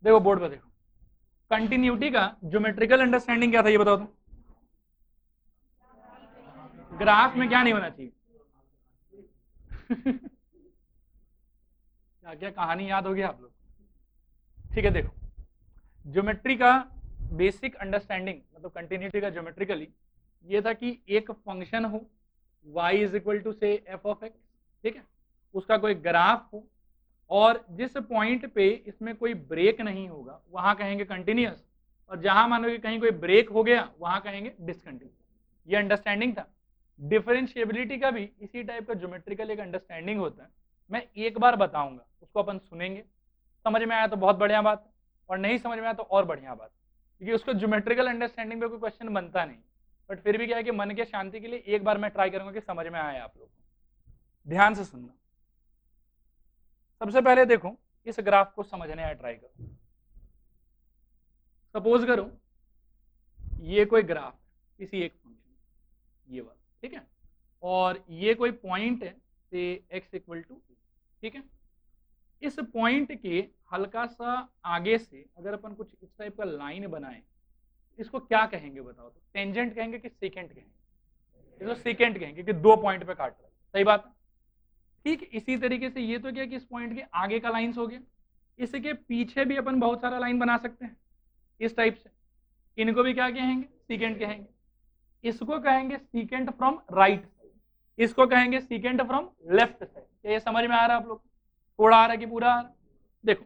देखो बोर्ड पर देखो, कंटिन्यूटी का ज्योमेट्रिकल अंडरस्टैंडिंग क्या था ये बताओ तो। ग्राफ में क्या नहीं होना चाहिए क्या क्या कहानी याद होगी आप लोग। ठीक है देखो, ज्योमेट्री का बेसिक अंडरस्टैंडिंग मतलब कंटिन्यूटी का ज्योमेट्रिकली ये था कि एक फंक्शन हो y इज इक्वल टू से एफ ऑफ एक्स, ठीक है, उसका कोई ग्राफ हो और जिस पॉइंट पे इसमें कोई ब्रेक नहीं होगा वहां कहेंगे कंटिन्यूअस, और जहां मानो कि कहीं कोई ब्रेक हो गया वहां कहेंगे डिसकंटिन्यूअस। ये अंडरस्टैंडिंग था। डिफरेंशिएबिलिटी का भी इसी टाइप का ज्योमेट्रिकल एक अंडरस्टैंडिंग होता है। मैं एक बार बताऊंगा, उसको अपन सुनेंगे, समझ में आया तो बहुत बढ़िया बात है, और नहीं समझ में आया तो और बढ़िया बात, क्योंकि उसको ज्योमेट्रिकल अंडरस्टैंडिंग पे कोई क्वेश्चन बनता नहीं, बट फिर भी क्या है कि मन के शांति के लिए एक बार मैं ट्राई करूंगा कि समझ में आए आप लोग। ध्यान से सुनना। सबसे पहले देखो इस ग्राफ को समझने आया ट्राई करो। सपोज करो ये कोई ग्राफ किसी एक फंक्शन ये वाला, ठीक है, और ये कोई पॉइंट है से x इक्वल टू, ठीक है, इस पॉइंट के हल्का सा आगे से अगर अपन कुछ इस टाइप का लाइन बनाए, इसको क्या कहेंगे बताओ तो। टेंजेंट कहेंगे कि सीकेंट कहेंगे? इसको सीकेंट कहेंगे कि दो पॉइंट पे काट रहा है, सही बात है। ठीक इसी तरीके से ये तो क्या कि इस पॉइंट के आगे का लाइन्स हो गया, इसके पीछे भी अपन बहुत सारा लाइन बना सकते हैं इस टाइप से, इनको भी क्या कहेंगे? सीकेंट कहेंगे। इसको कहेंगे सीकेंट फ्रॉम राइट साइड, इसको कहेंगे सीकेंट फ्रॉम लेफ्ट साइड। क्या ये समझ में आ रहा है आप लोग? थोड़ा आ रहा है कि पूरा आ रहा है? देखो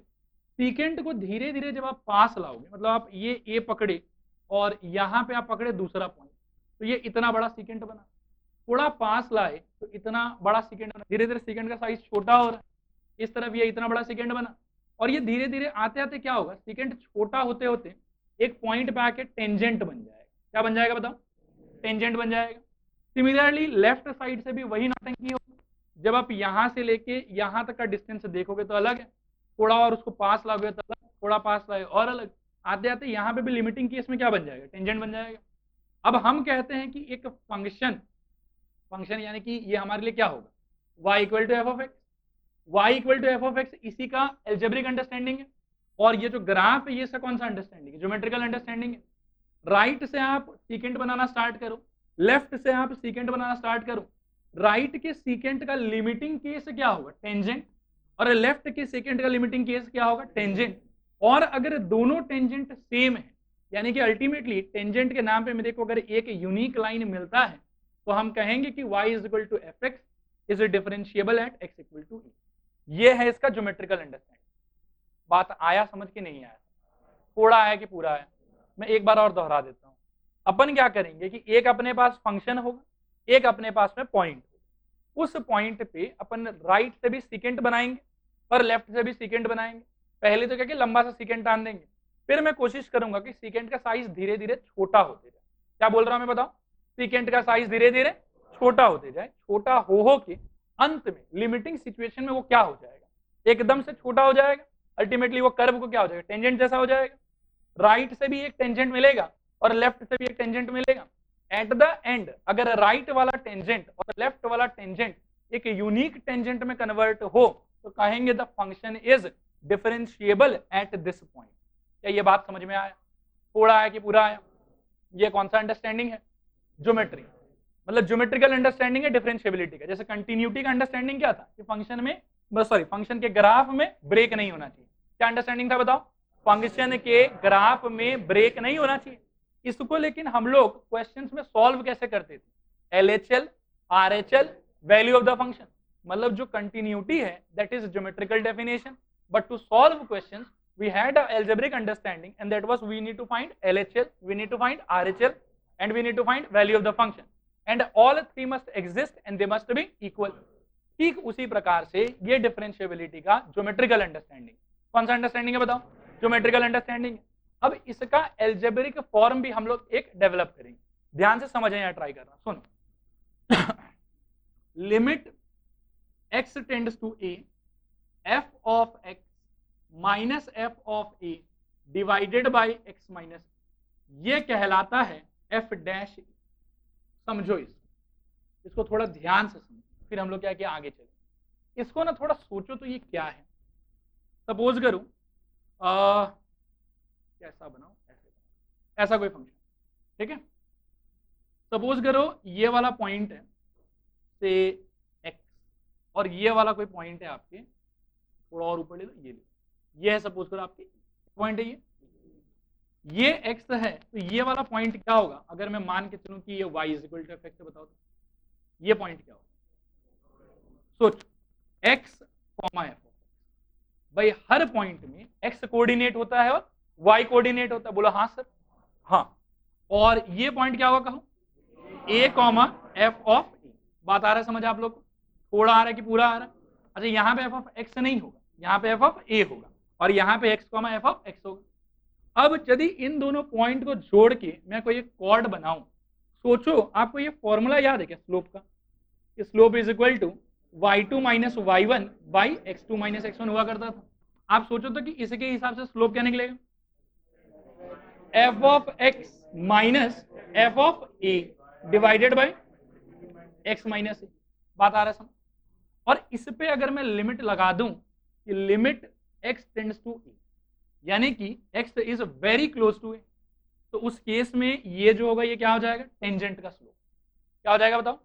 सीकेंट को धीरे धीरे जब आप पास लाओगे, मतलब आप ये ए पकड़े और यहाँ पे आप पकड़े दूसरा पॉइंट, तो ये इतना बड़ा सीकेंट बना। थोड़ा पास लाए तो इतना बड़ा सीकेंट बना, धीरे धीरे सीकेंट का साइज छोटा हो रहा है, इस तरफ ये इतना बड़ा सीकेंट बना, और ये धीरे धीरे आते आते क्या होगा, सीकेंट छोटा होते होते एक पॉइंट पे आके टेंजेंट बन जाएगा। क्या बन जाएगा बताओ? टेंजेंट बन जाएगा। सिमिलरली लेफ्ट साइड से भी वही नौटंकी होगी, जब आप यहां से लेके यहां तक का डिस्टेंस देखोगे तो अलग है, थोड़ा और उसको पास लाओगे तो अलग, थोड़ा पास लाए और अलग, आते आते यहाँ पे भी लिमिटिंग केस में क्या बन जाएगा? टेंजेंट बन जाएगा। अब हम कहते हैं कि एक फंक्शन यानी कि ये हमारे लिए क्या होगा, y equal to f of x. y equal to f of x इसी का एल्जेब्रिक अंडरस्टैंडिंग है, और ये जो ग्राफ है ये इसका कौन सा अंडरस्टैंडिंग है? ज्योमेट्रिकल अंडरस्टैंडिंग है। राइट से आप सीकेंट बनाना स्टार्ट करो, लेफ्ट से आप सीकेंट बनाना स्टार्ट करो, राइट के सीकेंट का लिमिटिंग केस क्या होगा? टेंजेंट, और लेफ्ट के सेकेंड का लिमिटिंग केस क्या होगा? टेंजेंट। और अगर दोनों टेंजेंट सेम है, यानी कि अल्टीमेटली टेंजेंट के नाम पे मेरे को अगर एक यूनिक लाइन मिलता है, तो हम कहेंगे कि y is equal to f x is differentiable at x equal to a. ये है इसका ज्योमेट्रिकल अंडरस्टैंडिंग। बात आया समझ के नहीं आया? थोड़ा आया कि पूरा आया? मैं एक बार और दोहरा देता हूं। अपन क्या करेंगे कि एक अपने पास फंक्शन होगा, एक अपने पास में पॉइंट, उस पॉइंट पे अपन राइट से भी सीकेंट बनाएंगे और लेफ्ट से भी सीकेंट बनाएंगे। पहले तो क्या कि लंबा सा सीकेंट टान देंगे, फिर मैं कोशिश करूंगा कि सीकेंट का साइज धीरे धीरे छोटा होते जाए। क्या बोल रहा हूं मैं बताओ? सीकेंट का साइज धीरे धीरे छोटा होते जाए, छोटा हो के अंत में लिमिटिंग सिचुएशन में वो क्या हो जाएगा? एकदम से छोटा हो जाएगा, अल्टीमेटली वो कर्व को क्या हो जाएगा? टेंजेंट जैसा हो जाएगा। राइट से भी एक टेंजेंट मिलेगा और लेफ्ट से भी एक टेंजेंट मिलेगा। एट द एंड अगर राइट वाला टेंजेंट और लेफ्ट वाला टेंजेंट एक यूनिक टेंजेंट में कन्वर्ट हो तो कहेंगे the function is differentiable at this point. क्या ये बात समझ में आया? थोड़ा आया कि पूरा आया? ये कौन सा अंडरस्टैंडिंग है? ज्योमेट्री, मतलब ज्योमेट्रिकल अंडरस्टैंडिंग है डिफरेंशिएबिलिटी का। जैसे कंटिन्यूटी का अंडरस्टैंडिंग क्या था कि फंक्शन में फंक्शन के ग्राफ में ब्रेक नहीं होना चाहिए। क्या अंडरस्टैंडिंग था बताओ? फंक्शन के ग्राफ में ब्रेक नहीं होना चाहिए। इसको लेकिन हम लोग क्वेश्चंस में सॉल्व कैसे करते थे? LHL, RHL, value of the function, मतलब जो कंटिन्यूटी है that is geometrical definition, but to solve questions we had a algebraic understanding, and that was we need to find LHL, we need to find RHL, and we need to find value of the function, and all three must exist and they must be equal. ठीक उसी प्रकार से ये differentiability का geometrical understanding, कौन सा understanding है बताओ? ज्योमेट्रिकल अंडरस्टैंडिंग है। अब इसका एल्जेब्रिक फॉर्म भी हम लोग एक डेवलप करेंगे, ध्यान से समझें या ट्राई करना, सुनो। Limit x tends to a, f of x minus f of a divided by x minus, ये कहलाता है एफ डैश। समझो इसको थोड़ा ध्यान से समझो, फिर हम लोग क्या किया आगे चले। इसको ना थोड़ा सोचो तो ये क्या है। सपोज करो कैसा बनाओ ऐसे, ऐसा कोई फंक्शन, ठीक है। सपोज करो ये वाला पॉइंट है से x, और ये वाला कोई पॉइंट है आपके, थोड़ा और ऊपर ले लो, ये है सपोज करो आपके पॉइंट है ये x है, तो ये वाला पॉइंट क्या होगा अगर मैं मान के चलूं कि ये y is equal to f, बताओ तो ये पॉइंट क्या होगा। सोच x, f, भाई हर पॉइंट में x कोऑर्डिनेट होता है और y कोऑर्डिनेट होता है, बोलो हाँ सर, हाँ। और ये पॉइंट क्या होगा कहो, a, f ऑफ a। बात आ रहा है समझ आप लोग को, थोड़ा आ रहा है कि पूरा आ रहा है। अच्छा यहाँ पे f ऑफ x नहीं होगा, यहाँ पे f ऑफ a होगा, और यहाँ पे x, f ऑफ x होगा। अब यदि इन दोनों पॉइंट को जोड़ के मैं कोई एक कॉर्ड बनाऊं, सोचो आपको ये फॉर्मूला याद है क्या स्लोप का, slope is equal to y2 minus y1 by x2 minus x1 हुआ करता था। आप सोचो तो कि इसके हिसाब से स्लोप क्या निकलेगा, f of x minus f of a divided by x minus a। बात आ रहा है समझ। और इस पे अगर मैं लिमिट लगा दूं कि limit x tends to a, यानी कि x is very close to a, तो उस केस में ये जो होगा ये क्या हो जाएगा, टेंजेंट का स्लोप। क्या हो जाएगा बताओ,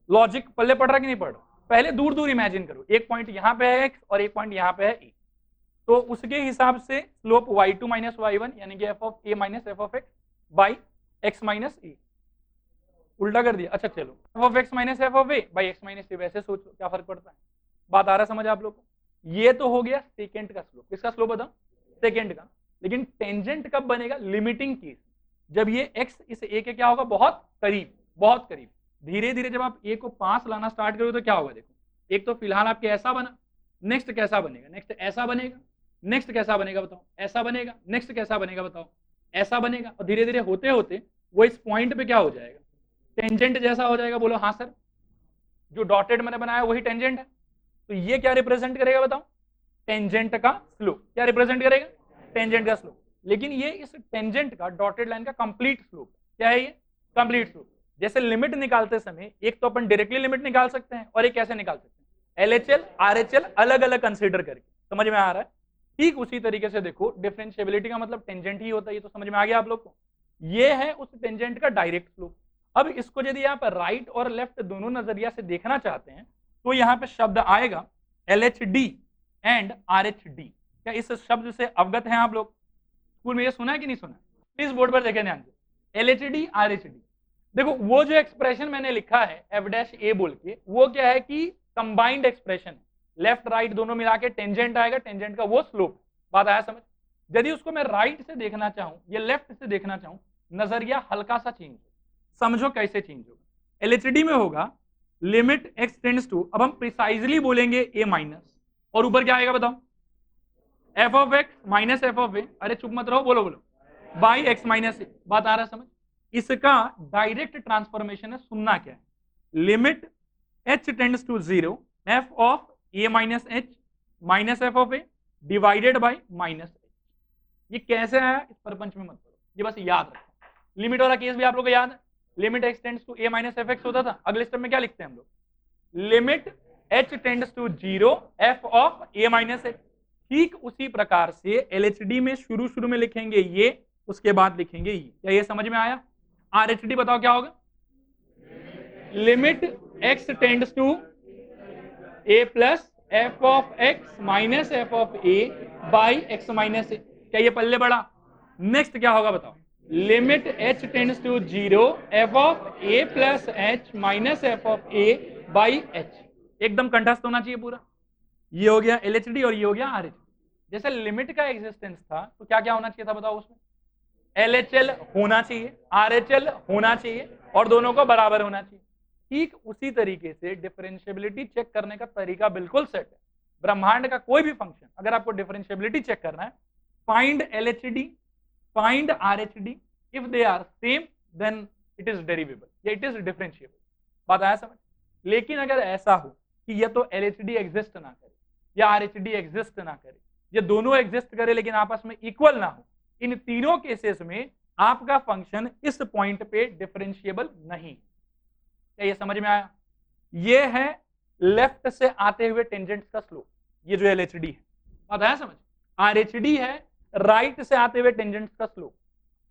लॉजिक पल्ले पड़ रहा कि नहीं पड़ रहा। पहले दूर दूर इमेजिन करो, एक पॉइंट यहाँ पे है x और एक पॉइंट यहाँ पे है a, तो उसके हिसाब से स्लोप y2 माइनस y1 यानी कि f of a minus f of x by x minus a, उल्टा कर दिया। अच्छा चलो f of x minus f of a by x minus a, वैसे सोचो क्या फर्क पड़ता है। बात आ रहा समझ आप लोग को। ये तो हो गया सेकेंड का स्लोप, किसका स्लोप बताओ, सेकेंड का। लेकिन टेंजेंट कब बनेगा, लिमिटिंग केस, जब ये x इस a के क्या होगा, बहुत करीब, बहुत करीब। धीरे धीरे जब आप a को पास लाना स्टार्ट करोगे तो क्या होगा, देखो एक तो फिलहाल आपके ऐसा बना, नेक्स्ट कैसा बनेगा, नेक्स्ट ऐसा बनेगा, नेक्स्ट कैसा बनेगा बताओ, ऐसा बनेगा, नेक्स्ट कैसा बनेगा बताओ, ऐसा बनेगा, और धीरे धीरे होते होते वो इस पॉइंट पे क्या हो जाएगा, टेंजेंट जैसा हो जाएगा। बोलो हाँ सर, जो डॉटेड मैंने बनाया वही टेंजेंट है। तो ये क्या रिप्रेजेंट करेगा बताओ, टेंजेंट का स्लोप। क्या रिप्रेजेंट करेगा, टेंजेंट का स्लोप। लेकिन ये इस टेंजेंट का डॉटेड लाइन का कंप्लीट स्लोप, क्या है ये, कंप्लीट स्लोप। जैसे लिमिट निकालते समय एक तो अपन डायरेक्टली लिमिट निकाल सकते हैं, और एक कैसे निकाल सकते हैं, LHL RHL अलग अलग कंसीडर करके। समझ में आ रहा है। ठीक उसी तरीके से देखो डिफरेंशिएबिलिटी का मतलब टेंजेंट ही होता है, ये तो समझ में आ गया आप लोग को। ये है उस टेंजेंट का डायरेक्ट स्लोप। अब इसको यदि आप राइट और लेफ्ट दोनों नजरिया से देखना चाहते हैं तो यहाँ पे शब्द आएगा LHD एंड RHD। क्या इस शब्द से अवगत हैं आप लोग, स्कूल में ये सुना है कि नहीं सुना, प्लीज बोर्ड पर देखें ध्यान से। LHD RHD, देखो वो जो एक्सप्रेशन मैंने लिखा है f' a बोल के, वो क्या है कि कंबाइंड एक्सप्रेशन है, लेफ्ट राइट दोनों मिला के टेंजेंट आएगा, टेंजेंट का वो स्लोप। बात आया समझ। यदि उसको मैं राइट से देखना चाहूं या लेफ्ट से देखना चाहूं, नजरिया हल्का सा चेंज, समझो कैसे चेंज होगा। LHD में होगा लिमिट x टेंड्स टू, अब हम प्रिसाइजली बोलेंगे a माइनस, और ऊपर क्या आएगा बताओ, f of x minus f of a। अरे चुप मत रहो, बोलो बोलो, बाई x माइनस a। बात आ रहा है समझ। इसका डायरेक्ट ट्रांसफॉर्मेशन है, सुनना क्या है, limit h tends to 0 f of a minus h minus f of a divided by minus h। ये कैसे आया इस परपंच में मत करो, ये बस याद रखो। लिमिट वाला केस भी आप लोग को याद है, limit x tends to a minus f x होता था। अगले स्टेप में क्या लिखते हैं हम लोग, limit h tends to 0 f of a minus h। ठीक उसी प्रकार से LHD में शुरू में लिखेंगे ये, उसके बाद लिखेंगे ये। क्या ये समझ में आया। RHD बताओ क्या होगा, limit x tends to a plus f of x minus f of a by x minus a। क्या ये पल्ले बड़ा। नेक्स्ट क्या होगा बताओ, limit h tends to 0 f of a plus h minus f of a by h। एकदम कंठस्थ होना चाहिए पूरा। ये हो गया LHD और ये हो गया RHD। जैसे लिमिट का एग्जिस्टेंस था तो क्या क्या होना चाहिए था बताओ, उसमें LHL होना चाहिए, RHL होना चाहिए, और दोनों को बराबर होना चाहिए। ठीक उसी तरीके से डिफरेंशिएबिलिटी चेक करने का तरीका बिल्कुल सेट है। ब्रह्मांड का कोई भी फंक्शन अगर आपको डिफरेंशिएबिलिटी चेक करना है, find LHD, find RHD, if they are same then it is derivable या इट इज डिफरेंशिएबल। बात आया समझ। लेकिन अगर ऐसा हो कि ये तो LHD एग्जिस्ट ना करे या RHD एग्जिस्ट ना करे, ये दोनों एग्जिस्ट करे लेकिन आपस में इक्वल ना हो, इन तीनों केसेस में आपका फंक्शन इस पॉइंट पे डिफरेंशिएबल नहीं। क्या ये समझ में आया। ये है लेफ्ट से आते हुए टेंजेंट का स्लोप, ये जो LHD है। बात आया समझ। RHD है राइट से आते हुए टेंजेंट का स्लोप,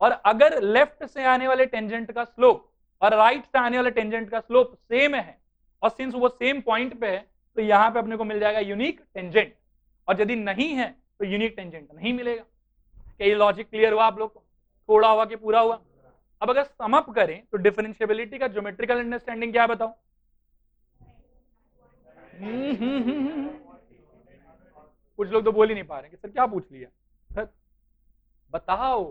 और अगर लेफ्ट से आने वाले टेंजेंट का स्लोप और राइट से आने वाले टेंजेंट का स्लोप सेम है, और सिंस वो सेम पॉइंट पे है, तो यहां पे अपने को मिल जाएगा यूनिक टेंजेंट, और यदि नहीं है तो यूनिक टेंजेंट नहीं मिलेगा। क्या ये लॉजिक क्लियर हुआ आप लोग को? थोड़ा हुआ कि पूरा हुआ? अब अगर सम अप करें तो डिफरेंशिएबिलिटी का ज्योमेट्रिकल अंडरस्टैंडिंग क्या है बताओ? कुछ लोग तो बोल ही नहीं पा रहे कि सर क्या पूछ लिया, सर बताओ।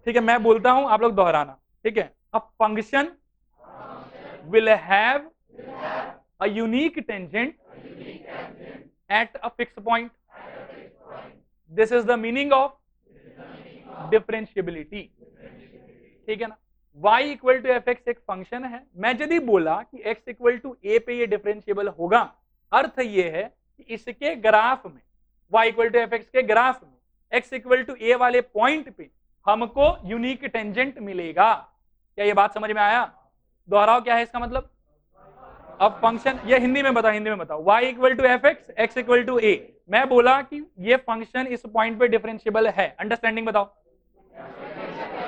ठीक है, मैं बोलता हूं, आप लोग दोहराना, ठीक है? A function will have a unique tangent at a fix point, this is the meaning of differentiability. ठीक है ना? y equal to f x एक फंक्शन है, मैं यदि बोला कि x इक्वल टू ए पे ये डिफरेंशिएबल होगा, अर्थ ये है कि इसके ग्राफ में, y equal to f x के ग्राफ में x इक्वल टू ए वाले पॉइंट पे हमको यूनिक टेंजेंट मिलेगा। क्या ये बात समझ में आया? दोहराओ, क्या है इसका मतलब? अब फंक्शन, ये हिंदी में बताओ, हिंदी में बताओ। y equal to f x, x equal to a, मैं बोला कि ये फंक्शन इस पॉइंट पे डिफरेंशिएबल है, अंडरस्टैंडिंग बताओ।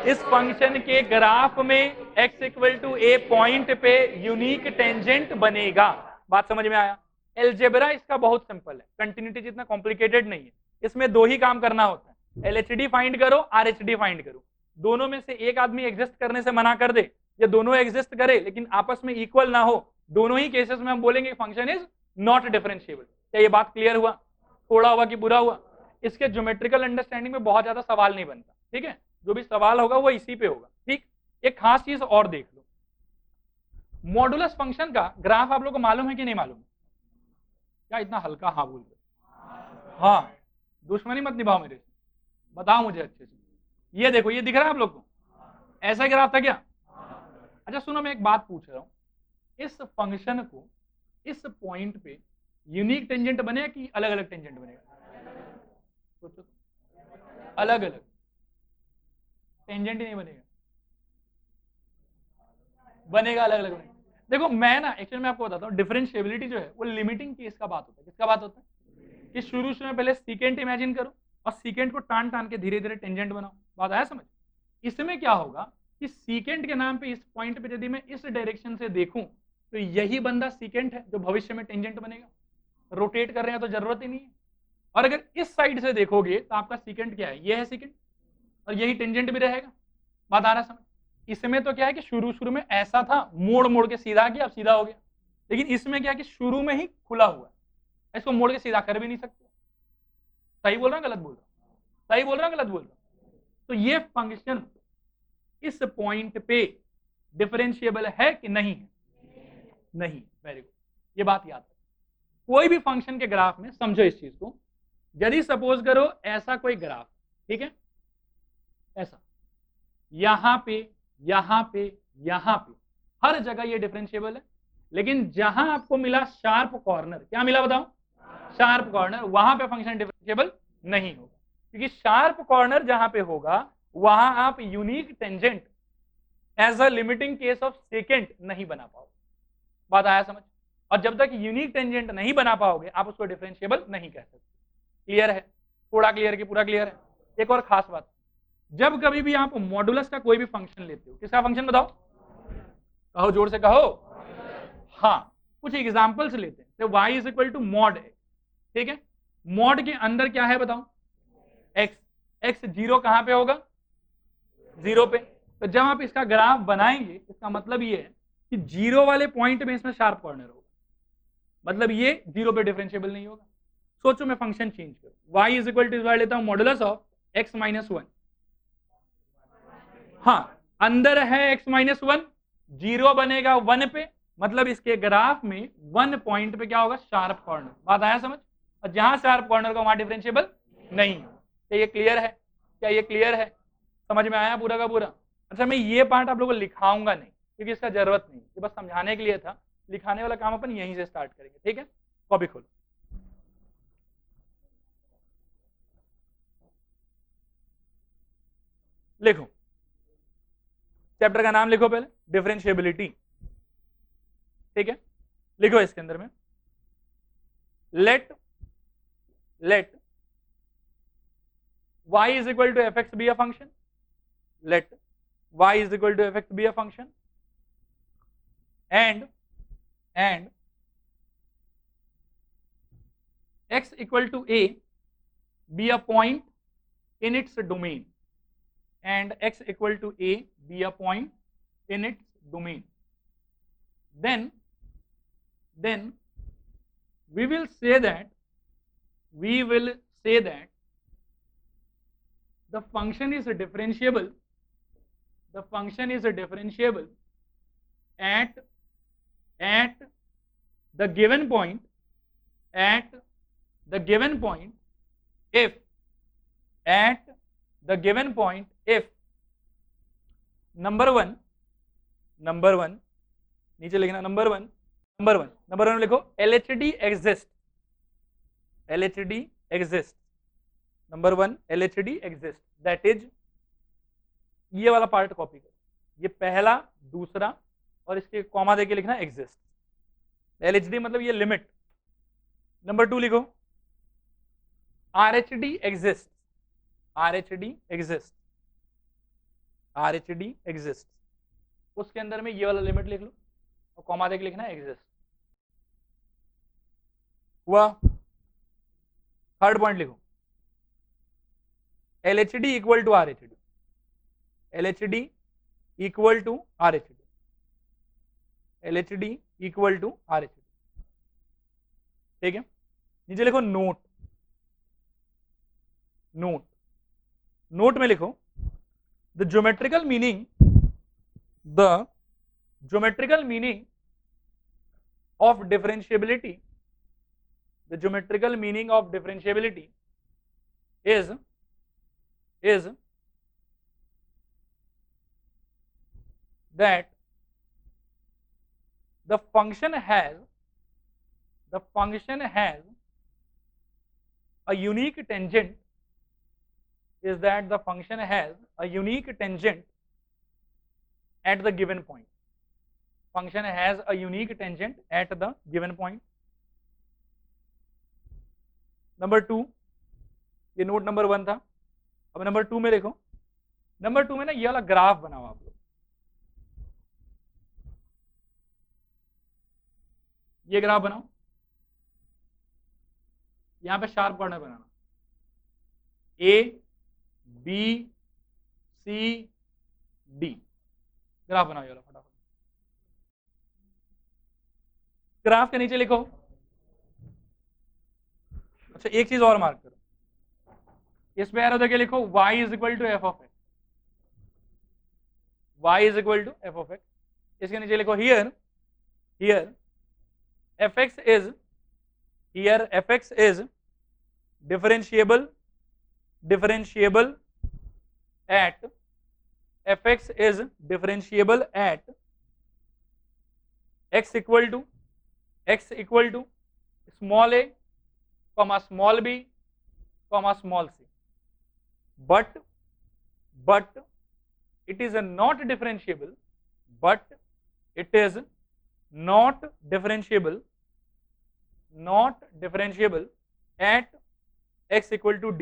इस फंक्शन के ग्राफ में x equal to a point पे यूनिक टेंजेंट बनेगा। बात समझ में आया? एलजेब्रा इसका बहुत सिंपल है, कंटिन्यूटी जितना कॉम्प्लिकेटेड नहीं है। इसमें दो ही काम करना होता है, एलएचडी फाइंड करो, आरएचडी फाइंड करो। दोनों में से एक आदमी एग्जिस्ट करने से मना कर दे, या दोनों एग्जिस्ट करे लेकिन आपस में इक्वल ना हो, दोनों ही केसेस में हम बोलेंगे फंक्शन इज नॉट डिफरेंशिएबल। क्या ये बात क्लियर हुआ? थोड़ा हुआ कि बुरा हुआ? इसके ज्योमेट्रिकल अंडरस्टैंडिंग में बहुत ज्यादा सवाल नहीं बनता, ठीक है? जो भी सवाल होगा वो इसी पे होगा। ठीक, एक खास चीज और देख लो, मॉडुलस फंक्शन का ग्राफ आप लोगों को मालूम है कि नहीं मालूम? क्या इतना हल्का हाँ बोल रहे? हाँ, दुश्मनी मत निभाओ मेरे से, बताओ मुझे अच्छे से। ये देखो, ये दिख रहा है आप लोग को? ऐसा ग्राफ था क्या? अच्छा सुनो, मैं एक बात पूछ रहा हूं, इस फंक्शन को इस पॉइंट पे यूनिक टेंजेंट बनेगा कि अलग अलग टेंजेंट बनेगा? सोचो, अलग अलग टेंजेंट ही नहीं बनेगा, बनेगा अलग अलग बनेगा। देखो मैं ना एक्चुअली मैं आपको बताता हूँ, डिफरेंशिएबिलिटी जो है वो लिमिटिंग केस का बात होता है। किसका बात होता है? कि शुरू में पहले सीकेंट इमेजिन करो और सीकेंट को टान टान के धीरे धीरे टेंजेंट बनाओ। बात आया समझ? इसमें क्या होगा कि सीकेंट के नाम पे इस पॉइंट पे यदि मैं इस डायरेक्शन से देखूं तो यही बंदा सीकेंट है जो भविष्य में टेंजेंट बनेगा। रोटेट कर रहे हैं तो जरूरत ही नहीं है। और अगर इस साइड से देखोगे तो आपका सीकेंट क्या है? ये है सीकेंट, और यही टेंजेंट भी रहेगा। बात आ रहा समझ? इसमें तो क्या है कि शुरू में ऐसा था, मोड़ मोड़ के सीधा किया, अब सीधा हो गया। लेकिन इसमें क्या है कि शुरू में ही खुला हुआ है, इसको मोड़ के सीधा कर भी नहीं सकते। सही बोल रहा हूं गलत बोल रहा हूं? सही बोल रहा हूं गलत बोल रहा हूं? तो ये फंक्शन इस पॉइंट पे डिफरेंशिएबल है कि नहीं है? नहीं। वेरी गुड, ये बात याद रखो। कोई भी फंक्शन के ग्राफ में समझो इस चीज को, यदि सपोज करो ऐसा कोई ग्राफ, ठीक है, ऐसा यहां पे, यहां पे, यहां पे, हर जगह ये डिफरेंशिएबल है। लेकिन जहां आपको मिला शार्प कॉर्नर, क्या मिला बताओ? शार्प कॉर्नर, वहां पे फंक्शन डिफरेंशिएबल नहीं होगा, क्योंकि शार्प कॉर्नर जहां पे होगा वहां आप unique tangent as a limiting case of second नहीं बना पाओगे। बात आया समझ? और जब तक यूनिक टेंजेंट नहीं बना पाओगे आप उसको डिफरेंशिएबल नहीं कह सकते। क्लियर है? थोड़ा क्लियर कि पूरा क्लियर है? एक और खास बात, जब कभी भी आप मॉडुलस का कोई भी फंक्शन लेते हो, किसका फंक्शन बताओ? कहो, जोर से कहो। हाँ, कुछ एग्जांपल्स लेते हैं। तो y is equal to mod x, ठीक है? मॉड के अंदर क्या है बताओ? x। x जीरो कहां पे होगा? जीरो पे। तो जब आप इसका ग्राफ बनाएंगे इसका मतलब ये है कि जीरो वाले पॉइंट में इसमें शार्प कॉर्नर होगा, मतलब ये जीरो पे डिफरेंशिएबल नहीं होगा। सोचो मैं फंक्शन चेंज करूं, y इज इक्वल टू लेता हूं मॉडुलस ऑफ x माइनस 1। हाँ, अंदर है x माइनस 1, जीरो बनेगा 1 पे, मतलब इसके ग्राफ में 1 पॉइंट पे क्या होगा? Sharp corner. बात आया समझ? और जहां शार्प कॉर्नर का वहां डिफरेंशिएबल नहीं है। क्या ये क्लियर है? क्या ये क्लियर है? समझ में आया पूरा का पूरा? अच्छा, मैं ये पार्ट आप लोगों को लिखाऊंगा नहीं क्योंकि इसका जरूरत नहीं, ये बस समझाने के लिए था। लिखाने वाला काम अपन यहीं से स्टार्ट करेंगे, ठीक है? कॉपी खोलो, लिखो, चैप्टर का नाम लिखो पहले, डिफरेंशिएबिलिटी, ठीक है? लिखो इसके अंदर में, late y is equal to fx be a function, let y is equal to fx be a function, and x equal to a be a point in its domain, and x equal to a be a point in its domain, then we will say that the function is differentiable at the given point if number one नीचे लिखना number one में लिखो LHD exists, number one LHD exists, that is ये वाला part copy करो, ये पहला दूसरा और इसके कॉमा देके लिखना एग्जिस्ट, LHD मतलब ये लिमिट। नंबर टू लिखो RHD exists, उसके अंदर में ये वाला लिमिट लिख लो और कॉमा देके लिखना एग्जिस्ट। हुआ? थर्ड पॉइंट लिखो LHD equal to RHD, LHD equal to RHD, LHD equal to RHD, ठीक है। नीचे लिखो नोट में लिखो the geometrical meaning of differentiability, the geometrical meaning of differentiability is that the function has a unique tangent, at the given point. Function has a unique tangent at the given point. Number two, ये note number one था। अब number two में देखो, number two में ना ये वाला graph बनाओ आप लोग, ये ग्राफ बनाओ, यहां पे sharp corner banana, A B C D, graph बनाओ ये वाला फटाफट। ग्राफ के नीचे लिखो, अच्छा एक चीज और मार्क करो, इस पे एरो देके लिखो y is equal to f of x, y is equal to f of x। इसके नीचे लिखो here fx is differentiable at fx is differentiable at x equal to small a comma small b comma small c, but it is not differentiable at x equal to d,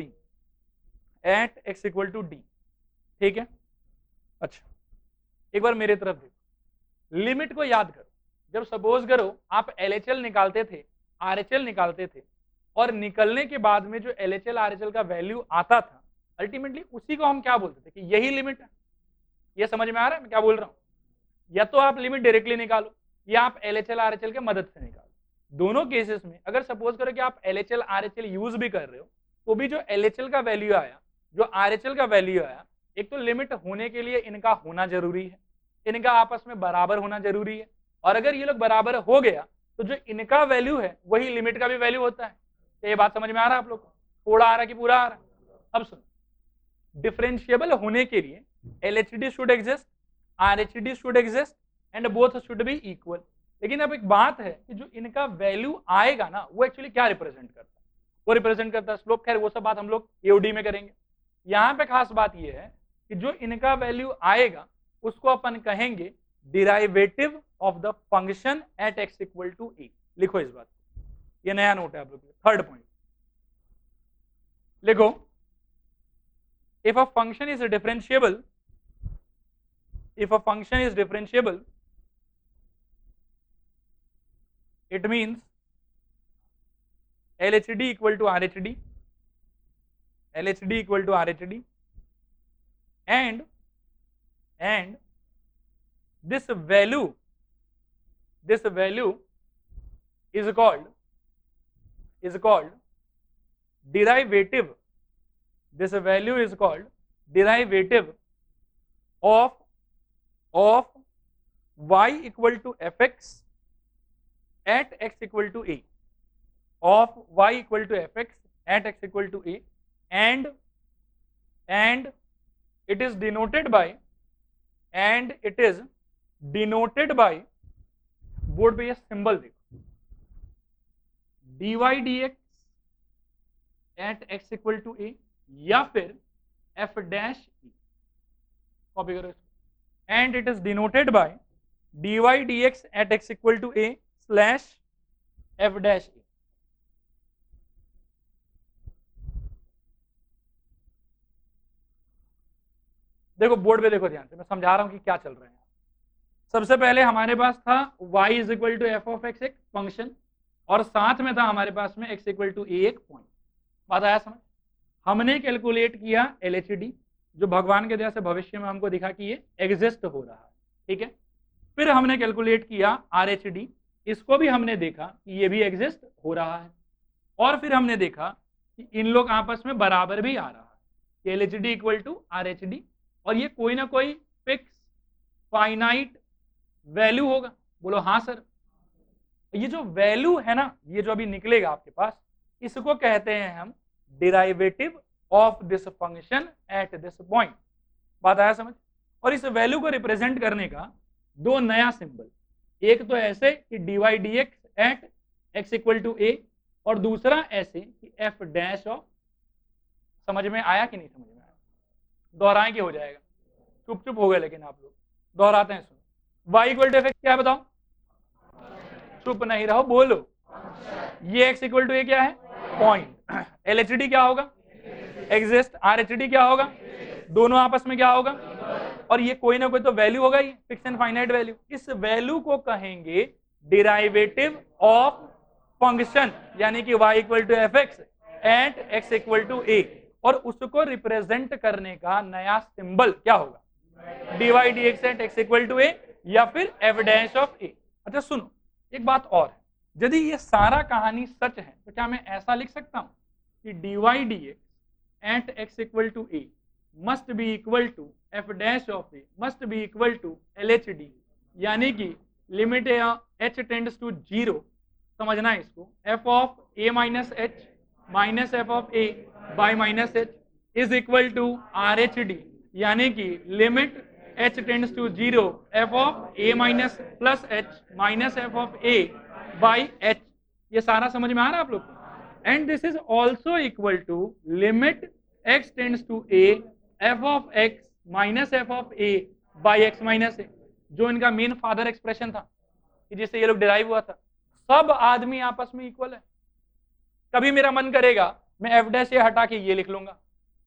ठीक है। अच्छा एक बार मेरे तरफ देखो, लिमिट को याद करो, जब सपोज करो आप LHL निकालते थे, RHL निकालते थे, और निकलने के बाद में जो LHL RHL का वैल्यू आता था, अल्टीमेटली उसी को हम क्या बोलते थे कि यही लिमिट है। ये समझ में आ रहा है मैं क्या बोल रहा हूँ? या तो आप लिमिट डायरेक्टली निकालो या आप LHL RHL के मदद से निकालो। दोनों केसेस में अगर सपोज करो कि आप LHL RHL यूज भी कर रहे हो, तो भी जो LHL का वैल्यू आया, जो RHL का वैल्यू आया, एक तो लिमिट होने के लिए इनका होना जरूरी है, इनका आपस में बराबर होना जरूरी है, और अगर ये लोग बराबर हो गया तो जो इनका वैल्यू है वही लिमिट का भी वैल्यू होता है। तो ये बात समझ में आ रहा है आप लोग को? थोड़ा आ रहा है कि पूरा आ रहा है? अब सुनो, डिफरेंशिएबल होने के लिए LHD should exist, RHD should exist and both should be equal. लेकिन अब एक बात है कि जो इनका वैल्यू आएगा ना, वो एक्चुअली क्या रिप्रेजेंट करता है? वो रिप्रेजेंट करता है स्लोप। खैर वो सब बात हम लोग AOD में करेंगे। यहाँ पे खास बात ये है कि जो इनका वैल्यू आएगा उसको अपन कहेंगे derivative of the function at x equal to a। लिखो इस बात, ये नया नोट है आप लोग। थर्ड पॉइंट लिखो, if a function is differentiable, if a function is differentiable, it means LHD equal to RHD, LHD equal to RHD, and this value is called derivative. This value is called derivative of y equal to fx at x equal to a, of y equal to fx at x equal to a, and it is denoted by board पे ये symbol देखो, dy dx at x equal to a या फिर f dash e, copy करो इसको, and it is denoted by dy dx at x equal to a slash f dash e। देखो board पे देखो ध्यान से, मैं समझा रहा हूं कि क्या चल रहा है। सबसे पहले हमारे पास था y is equal to f of x एक फंक्शन, और साथ में था हमारे पास में x इक्वल टू ए एक पॉइंट। बात आया समझ? हमने कैलकुलेट किया LHD, जो भगवान के दया से भविष्य में हमको दिखा कि ये एग्जिस्ट हो रहा है, ठीक है। फिर हमने कैलकुलेट किया RHD, इसको भी हमने देखा कि ये भी एग्जिस्ट हो रहा है, और फिर हमने देखा कि इन लोग आपस में बराबर भी आ रहा है, LHD इक्वल टू RHD, और ये कोई ना कोई फिक्स फाइनाइट वैल्यू होगा। बोलो हाँ सर। ये जो वैल्यू है ना, ये जो अभी निकलेगा आपके पास, इसको कहते हैं हम derivative of this function at this point. बात आया समझ? और इस वैल्यू को रिप्रेजेंट करने का दो नया सिंबल, एक तो ऐसे कि dy dx at x equal to a, और दूसरा ऐसे कि f डैश ऑफ। समझ में आया कि नहीं समझ में आया? दोहराएं कि हो जाएगा? चुप चुप हो गए, लेकिन आप लोग दोहराते हैं। सुनो, y इक्वल टू एफ क्या है बताओ? चुप नहीं रहो, बोलो। ये x इक्वल टू ए क्या है? पॉइंट। LHD क्या होगा? एग्जिस्ट। RHD क्या होगा? दोनों आपस में क्या होगा? और ये कोई ना कोई तो वैल्यू होगा, ये फिक्स एंड फाइनाइट वैल्यू। इस वैल्यू को कहेंगे डेरिवेटिव ऑफ फंक्शन, यानी कि y equal to f x at x equal to a, और उसको रिप्रेजेंट करने का नया सिंबल क्या होगा? dy dx at x equal to a या फिर f डैश ऑफ ए। अच्छा सुनो, एक बात और है, यदि ये सारा कहानी सच है तो क्या मैं ऐसा लिख सकता हूं कि dy dx at x equal to a must be equal to f dash of a must be equal to LHD, यानी कि लिमिट h टेंड्स टू 0, समझना है इसको, f of a minus h minus f of a by minus h is equal to RHD, यानी कि limit h tends to 0 f of a minus plus h minus f of a by h। ये सारा समझ में आ रहा है आप लोग को? And this is also equal to limit x tends to a f of x minus f of a by x minus a, जो इनका मेन फादर एक्सप्रेशन था कि जिससे ये लोग डिराइव हुआ था। सब आदमी आपस में इक्वल है। कभी मेरा मन करेगा मैं f डैश ए हटा के ये लिख लूंगा,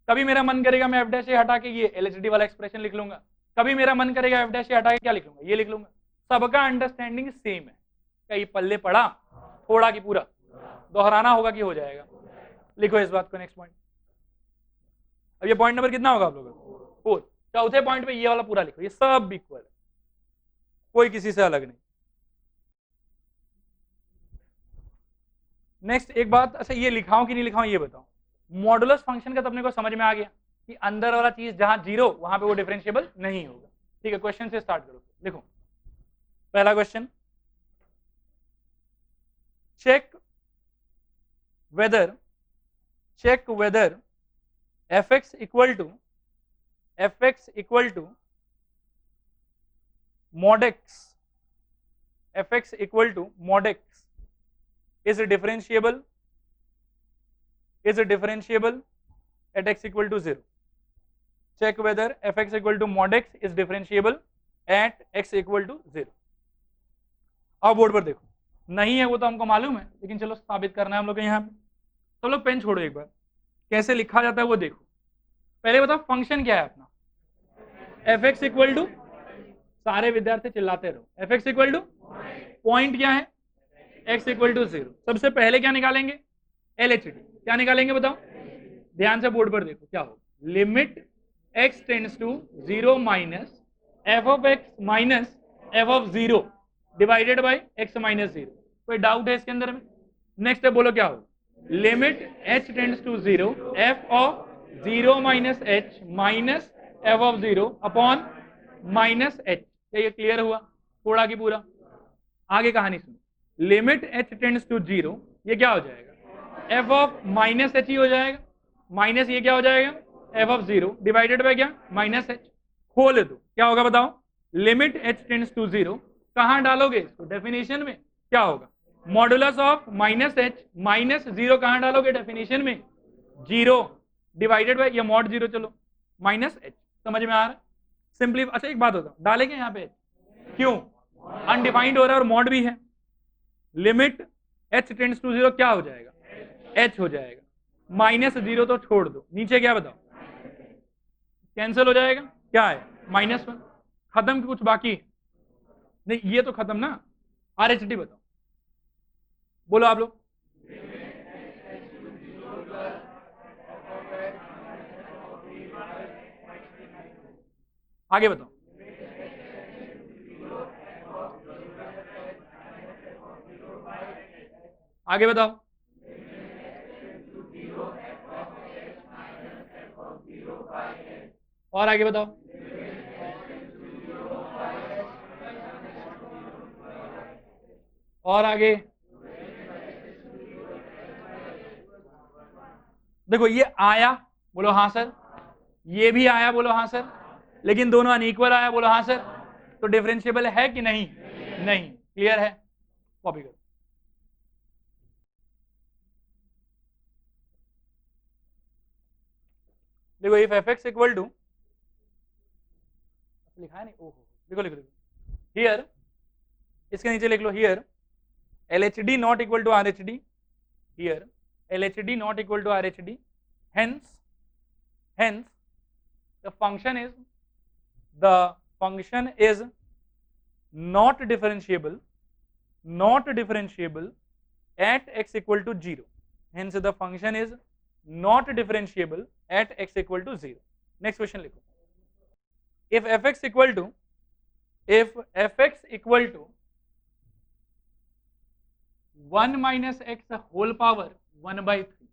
कभी मेरा मन करेगा मैं f डैश ए हटा के ये LHD वाला एक्सप्रेशन लिख लूंगा, कभी मेरा मन करेगा f डैश ए हटा के क्या लिख लूंगा? ये लिख लूंगा। सबका अंडरस्टैंडिंग सेम है। क्या ये पल्ले पड़ा? थोड़ा कि पूरा? दोहराना होगा कि हो जाएगा? लिखो इस बात को, नेक्स्ट पॉइंट। अब ये पॉइंट नंबर कितना होगा आप लोगों को? 4। चौथे पॉइंट पे ये वाला पूरा लिखो, ये सब इक्वल है, कोई किसी से अलग नहीं। नेक्स्ट एक बात, अच्छा ये लिखाऊं कि नहीं लिखाऊं ये बताओ। मॉडुलस फंक्शन का तो अपने को समझ में आ गया कि अंदर वाला चीज जहां 0 वहां पे वो डिफरेंशिएबल नहीं होगा। ठीक है, क्वेश्चन से स्टार्ट करो। देखो पहला question, check whether fx equal to mod x, fx equal to mod x is differentiable at x equal to 0. Check whether fx equal to mod x is differentiable at x equal to 0. अब board पर देखो, नहीं है वो तो हमको मालूम है, लेकिन चलो साबित करना है हम लोग को यहाँ पे। तो लोग पेन छोड़ो, एक बार कैसे लिखा जाता है वो देखो। पहले बताओ फंक्शन क्या है अपना, एफ एक्स इक्वल टू, सारे विद्यार्थी चिल्लाते रहो, F x equal two point क्या है, एक्स इक्वल टू 0। सबसे पहले क्या निकालेंगे, एल एच डी। क्या निकालेंगे बताओ, ध्यान से बोर्ड पर देखो क्या हो, limit x tends to 0 minus f of x minus f of 0 divided by x minus 0। कोई डाउट है इसके अंदर में? नेक्स्ट है, बोलो क्या हो, limit h tends to 0 f of 0 minus h minus f of 0 upon minus h. ये क्लियर हुआ थोड़ा की पूरा? आगे कहानी सुनो, लिमिट एच टेंड्स टू 0, ये क्या हो जाएगा, एफ ऑफ माइनस एच ही हो जाएगा, माइनस ये क्या हो जाएगा, एफ ऑफ 0 डिवाइडेड बाय क्या, माइनस एच। खोल दो, क्या होगा बताओ, लिमिट एच टेंड्स टू 0, कहां डालोगे इसको, डेफिनेशन में, क्या होगा, modulus of minus h minus 0 कहां डालोगे, डेफिनेशन में 0 डिवाइडेड बाय ये मॉड 0, चलो माइनस एच। समझ में आ रहा है सिंपली? अच्छा एक बात होता, डालेंगे यहाँ पे, क्यों, अनडिफाइंड हो रहा है और मॉड भी है। लिमिट एच टेंड्स टू 0 क्या हो जाएगा, एच हो जाएगा, माइनस 0 तो छोड़ दो, नीचे क्या बताओ, कैंसिल हो जाएगा, क्या है, -1। खत्म, कुछ बाकी नहीं, ये तो खत्म ना। आर एच डी बताओ, बोलो आप लोग, आगे बताओ, आगे बताओ, और आगे बताओ, और आगे देखो, ये आया, बोलो हाँ सर, ये भी आया, बोलो हाँ सर, लेकिन दोनों अनइक्वल आया, बोलो हाँ सर, तो डिफरेंशिएबल है कि नहीं, नहीं। क्लियर है? कॉपी करो, देखो if f x equal to, लिखा है नहीं, ओहो, लिखो लिखो लिखो, हियर, इसके नीचे लिख लो, here L H D not equal to R H D, here L H D not equal to R H D, hence the function is not differentiable at x equal to 0. Hence the function is not differentiable at x equal to 0. Next question लिखो, if fx equal to 1 minus x whole power 1 by 3,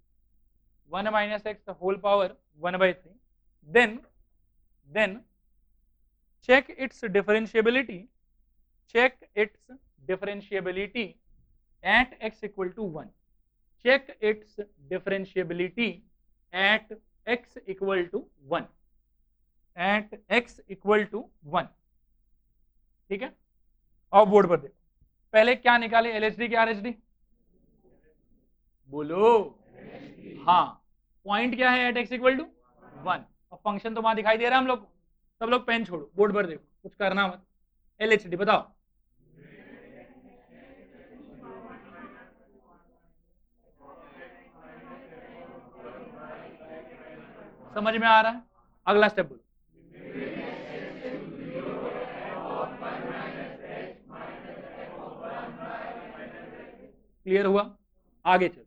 1 minus x whole power 1 by 3, then check its differentiability at x equal to 1. Check its differentiability at x equal to 1. At x equal to 1. ठीक है? और board पर देखो, पहले क्या निकाले, LHD क्या RHD, बोलो, हाँ, पॉइंट क्या है, एट एक्स इक्वल टू 1, और फंक्शन तो वहां दिखाई दे रहा है हम लोग। सब लोग पेन छोड़ो, बोर्ड पर देखो, कुछ करना मत। एलएचडी बताओ, समझ में आ रहा है? अगला स्टेप बोलो, क्लियर हुआ? आगे चलो,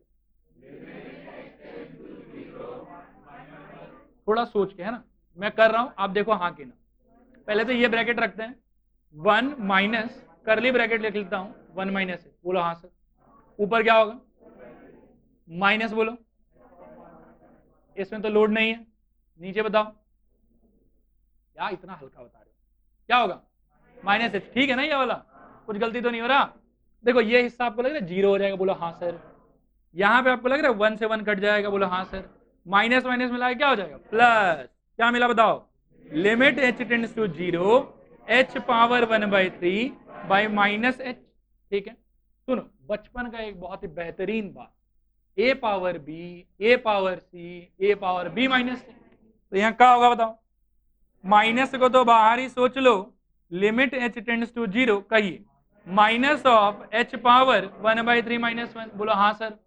थोड़ा सोच के, है ना, मैं कर रहा हूं, आप देखो हाँ कि ना। पहले तो ये ब्रैकेट रखते हैं, 1 माइनस करली ब्रैकेट लिख लेता हूं, 1 माइनस, बोलो हाँ सर, ऊपर क्या होगा, माइनस, बोलो, इसमें तो लोड नहीं है, नीचे बताओ, क्या इतना हल्का बता रहे हो, क्या होगा, माइनस एच, ठीक है ना, ये वाला कुछ गलती तो नहीं हो रहा? देखो ये हिस्सा आपको लग रहा है 0 हो जाएगा, बोलो हाँ सर, यहाँ पे आपको लग रहा है 1 से 1 कट जाएगा, बोलो हाँ सर, माइनस माइनस मिला क्या हो जाएगा, प्लस, क्या मिला बताओ, limit h tends to 0 h power 1 by 3 by minus h. ठीक है, सुनो, बचपन का एक बहुत ही बेहतरीन बात, ए पावर बी, ए पावर सी, ए पावर बी माइनस सी, तो यहाँ क्या होगा बताओ, माइनस को तो बाहर ही सोच लो, लिमिट एच टेंड्स टू 0, कहिए minus of h power 1 by 3 -1, बोलो हाँ सर।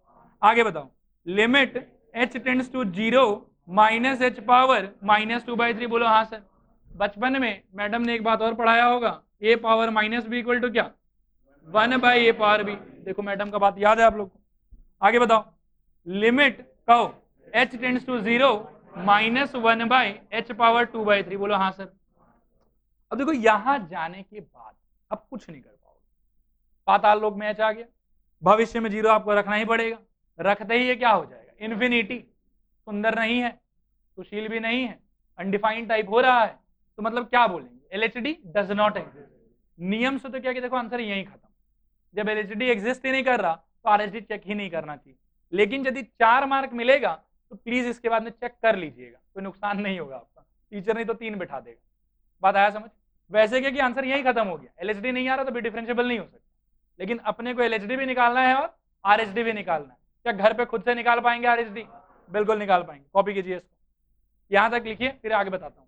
आगे बताओ, limit h tends to 0 minus h power -2/3। बोलो हाँ सर। बचपन में मैडम ने एक बात और पढ़ाया होगा, a power minus b equal to क्या, 1/a पावर बी। देखो मैडम का बात याद है आप लोग को। आगे बताओ, लिमिट कहो h tends to 0 -1/h power 2/3। बोलो हाँ सर। अब देखो यहां जाने के बाद अब कुछ नहीं कर पाओगे, पाताल लोक में h आ गया, भविष्य में 0 आपको रखना ही पड़ेगा, रखते ही ये क्या हो जाएगा, इन्फिनिटी। सुंदर नहीं है, सुशील भी नहीं है, अनडिफाइंड टाइप हो रहा है, तो मतलब क्या बोलेंगे, LHD डज नॉट एग्जिस्ट। नियम से तो क्या कि देखो आंसर यही खत्म। जब LHD एग्जिस्ट ही नहीं कर रहा तो RHD चेक ही नहीं करना चाहिए। लेकिन यदि 4 मार्क मिलेगा तो प्लीज इसके बाद में चेक कर लीजिएगा, कोई नुकसान नहीं होगा आपका, टीचर नहीं तो 3 बिठा देगा। बात आया समझ। वैसे क्या कि आंसर यही खत्म हो गया, LHD नहीं आ रहा तो भी डिफरेंशिएबल नहीं हो सकता, लेकिन अपने को LHD भी निकालना है और RHD भी निकालना है। क्या घर पे खुद से निकाल पाएंगे RHD? बिल्कुल निकाल पाएंगे। कॉपी कीजिए इसको, यहां तक लिखिए, फिर आगे बताता हूं।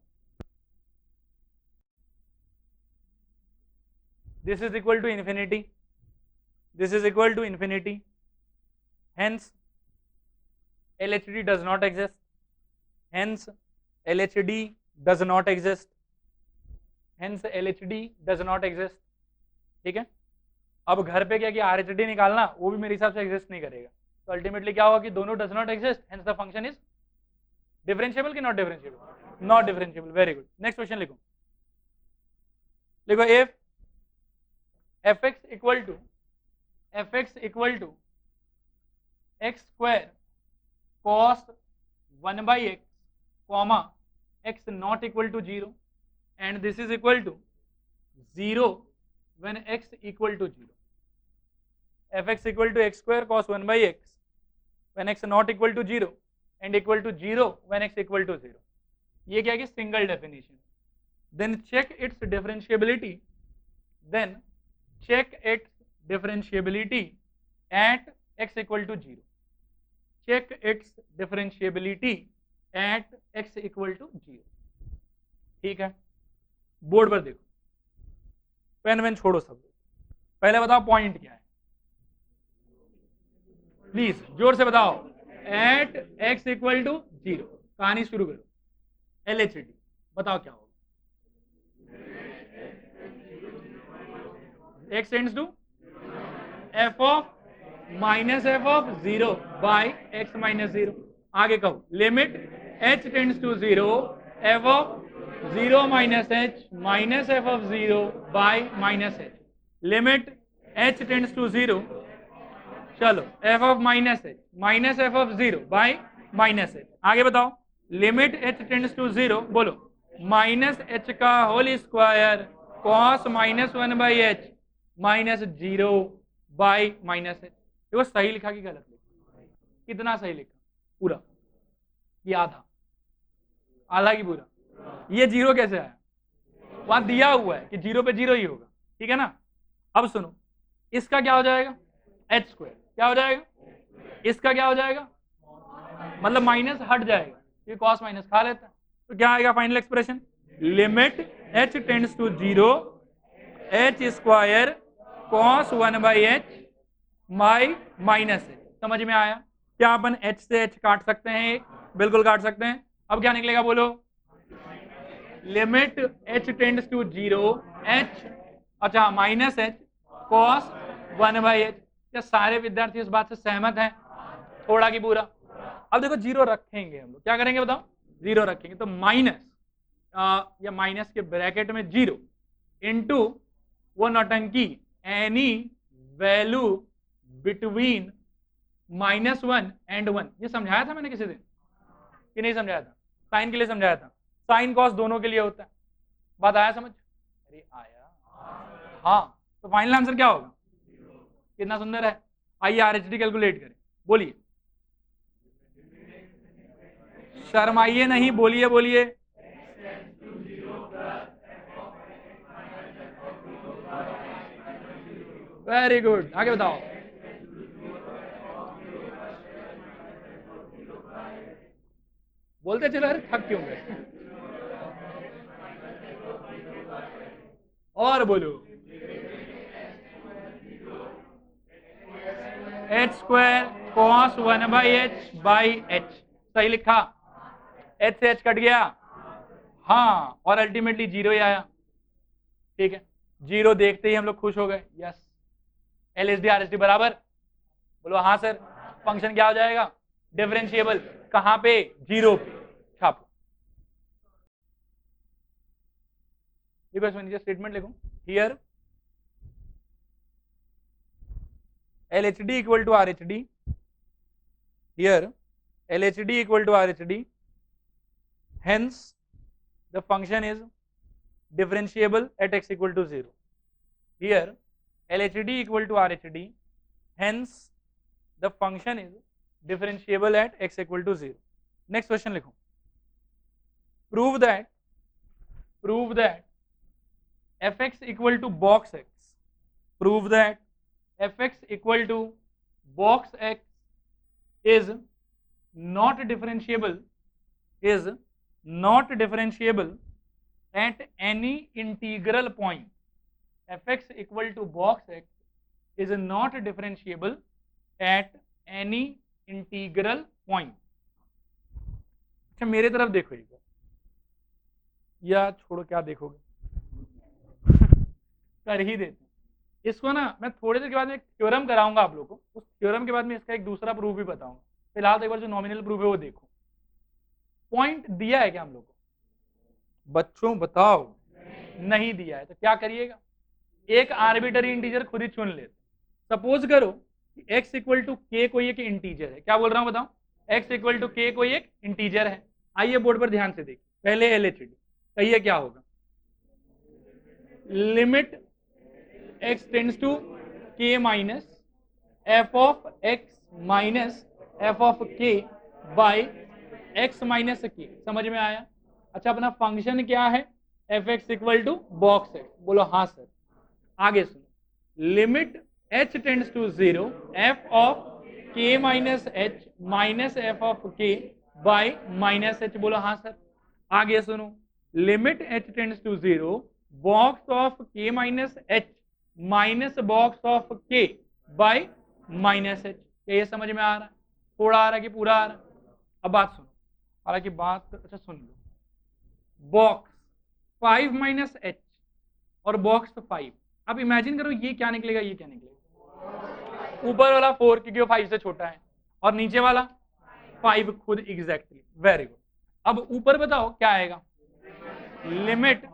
This is equal to infinity, this is equal to infinity, hence LHD does not exist, hence LHD does not exist, hence LHD does not exist। ठीक है, अब घर पे क्या किया, RHD निकालना, वो भी मेरे हिसाब से एग्जिस्ट नहीं करेगा, तो अल्टीमेटली क्या होगा कि दोनों does not exist, hence the function is differentiable कि not differentiable, not differentiable. Very good, next question लिखो, लिखो if fx equal to x square cos 1/x comma x not equal to 0 and this is equal to 0 when x equal to 0, fx equal to x square cos 1/x when x not equal to 0 and equal to 0 when x equal to 0। ये क्या है कि single definition. Then check its differentiability, then check its differentiability at x equal to 0, check its differentiability at x equal to 0। ठीक है, board पर देखो, pen when छोड़ो सब, पहले बताओ पॉइंट क्या है, प्लीज जोर से बताओ। एट x इक्वल टू 0, कहानी शुरू करो। LHD बताओ क्या होगा, x tends to f of -f(0) by x - 0। आगे कहो, limit h tends to 0 f of 0 - h -f(0) by -h, limit h tends to 0, चलो f of -f(0) by -h। आगे बताओ, लिमिट h टेंड्स टू 0, बोलो -h का whole square cos -1/h -0 by -h। देखो सही लिखा कि गलत लिखा, कितना सही लिखा, पूरा कि आधा, आधा की पूरा। ये 0 कैसे आया, वहां दिया हुआ है कि 0 पे 0 ही होगा, ठीक है ना। अब सुनो, इसका क्या हो जाएगा, h स्क्वायर क्या हो जाएगा, इसका क्या हो जाएगा, मतलब माइनस हट जाएगा, ये कॉस माइनस खा लेता है, तो क्या आएगा final expression, limit h tends to 0 h square cos 1/h by -h। समझ में आया, क्या अपन h से h काट सकते हैं, एक बिल्कुल काट सकते हैं। अब क्या निकलेगा बोलो, limit h tends to 0 h, अच्छा -h cos 1/h। क्या सारे विद्यार्थी इस बात से सहमत हैं, थोड़ा की पूरा। अब देखो 0 रखेंगे हम लोग, क्या करेंगे बताओ, 0 रखेंगे तो माइनस या माइनस के ब्रैकेट में 0 इंटू वो नौटंकी एनी वैल्यू बिटवीन -1 and 1। ये समझाया था मैंने किसी दिन कि नहीं समझाया था, साइन के लिए समझाया था, साइन कॉस दोनों के लिए होता है। बात आया समझ, अरे आया, हाँ। तो फाइनल आंसर क्या होगा, कितना सुंदर है। आइए RHD कैलकुलेट करें, बोलिए, शर्माइए नहीं, बोलिए बोलिए। वेरी गुड, आगे बताओ। बोलते चलो, अरे थक क्यों गए, और बोलो, h square cos 1/h by h, सही लिखा। एच से एच कट गया, हाँ, और अल्टीमेटली जीरो ही आया। ठीक है, जीरो देखते ही हम लोग खुश हो गए, यस एलएसडी आरएसडी बराबर, बोलो हाँ सर। फंक्शन क्या हो जाएगा, डिफरेंशिएबल, कहां पे, जीरो पे, छापो। देखो इसमें नीचे स्टेटमेंट लिखो, here LHD equal to RHD, here LHD equal to RHD, hence the function is differentiable at x equal to 0. Here LHD equal to RHD, hence the function is differentiable at x equal to 0. Next question लिखो, prove that fx equal to box x, prove that fx equal to box x is not differentiable at any integral point. fx equal to box x is not differentiable at any integral point. अच्छा मेरे तरफ देखो एक बार, या छोड़ो क्या देखोगे कर ही देते हैं इसको ना। मैं थोड़ी देर के बाद में एक थ्योरम कराऊंगा आप लोगों को, उस थ्योरम के बाद में इसका एक दूसरा प्रूफ भी बताऊंगा। फिलहाल एक बार जो नॉमिनल प्रूफ है वो देखो। पॉइंट दिया है क्या हम लोग को, बच्चों बताओ, नहीं दिया है तो क्या करिएगा, एक आर्बिटरी इंटीजर खुद ही चुन लेते। सपोज करो कि x इक्वल टू के कोई एक इंटीजर है, क्या बोल रहा हूं बताओ, x इक्वल टू के कोई एक इंटीजर है। आइए बोर्ड पर ध्यान से देखिए, पहले LHD कहिए क्या होगा, limit x tends to k minus f of x minus f of k by x minus k। समझ में आया। अच्छा अपना फंक्शन क्या है, fx equal to box x, बोलो हाँ सर। आगे सुनो, limit h tends to 0 f of k minus h minus f of k by minus h, बोलो हाँ सर। आगे सुनो, limit h tends to 0 box of k minus h minus box of k by minus h। ये समझ में आ रहा है, थोड़ा आ रहा है कि पूरा आ रहा है। अब बात सुनो, हालांकि बात अच्छा सुन लो, बॉक्स 5 माइनस h और बॉक्स 5, अब इमेजिन करो ये क्या निकलेगा, ये क्या निकलेगा, ऊपर वाला 4 क्योंकि वो 5 से छोटा है, और नीचे वाला 5 खुद एग्जैक्टली, वेरी गुड। अब ऊपर बताओ क्या आएगा, limit